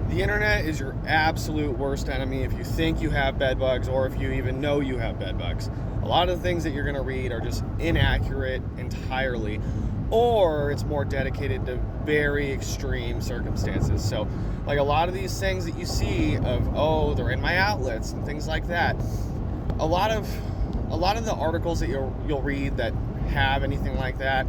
The internet is your absolute worst enemy if you think you have bed bugs or if you even know you have bed bugs. A lot of the things that you're going to read are just inaccurate entirely, or it's more dedicated to very extreme circumstances. So, like a lot of these things that you see of, oh, they're in my outlets and things like that. A lot of the articles that you'll read that have anything like that,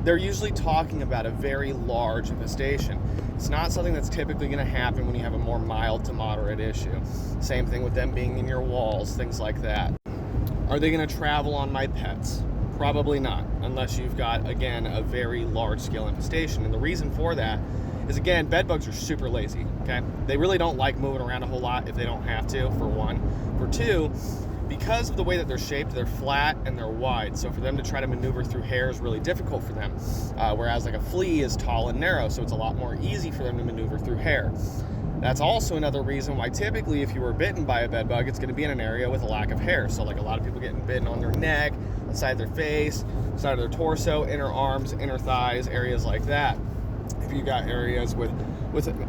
they're usually talking about a very large infestation. It's not something that's typically going to happen when you have a more mild to moderate issue. Same thing with them being in your walls, things like that. Are they going to travel on my pets? Probably not, unless you've got, again, a very large-scale infestation. And the reason for that is, again, bed bugs are super lazy, okay? They really don't like moving around a whole lot if they don't have to, for one. For two, because of the way that they're shaped, they're flat and they're wide. So for them to try to maneuver through hair is really difficult for them. Whereas like a flea is tall and narrow, so it's a lot more easy for them to maneuver through hair. That's also another reason why typically if you were bitten by a bed bug, it's going to be in an area with a lack of hair. So like a lot of people getting bitten on their neck, the side of their face, side of their torso, inner arms, inner thighs, areas like that. If you got areas with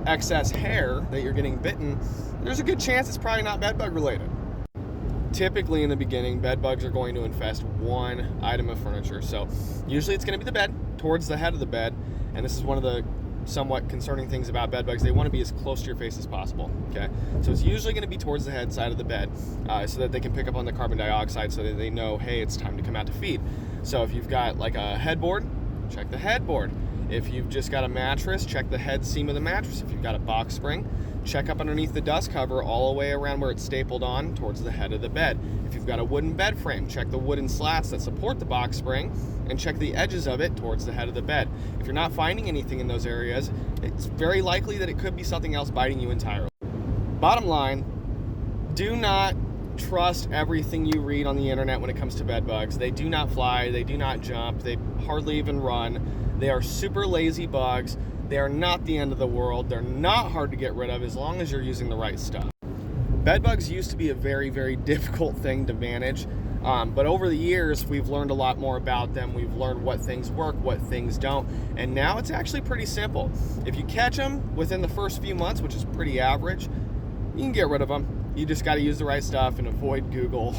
excess hair that you're getting bitten, there's a good chance it's probably not bed bug related. Typically in the beginning, bed bugs are going to infest one item of furniture. So usually it's going to be the bed, towards the head of the bed. And this is one of the somewhat concerning things about bed bugs. They want to be as close to your face as possible, okay? So it's usually going to be towards the head side of the bed so that they can pick up on the carbon dioxide so that they know, hey, it's time to come out to feed. So if you've got like a headboard, check the headboard. If you've just got a mattress, check the head seam of the mattress. If you've got a box spring, check up underneath the dust cover all the way around where it's stapled on towards the head of the bed. If you've got a wooden bed frame, check the wooden slats that support the box spring and check the edges of it towards the head of the bed. If you're not finding anything in those areas, it's very likely that it could be something else biting you entirely. Bottom line, do not trust everything you read on the internet when it comes to bed bugs. They do not fly, they do not jump, they hardly even run. They are super lazy bugs. They are not the end of the world. They're not hard to get rid of as long as you're using the right stuff. Bed bugs used to be a very, very difficult thing to manage, but over the years, we've learned a lot more about them. We've learned what things work, what things don't, and now it's actually pretty simple. If you catch them within the first few months, which is pretty average, you can get rid of them. You just got to use the right stuff and avoid Google.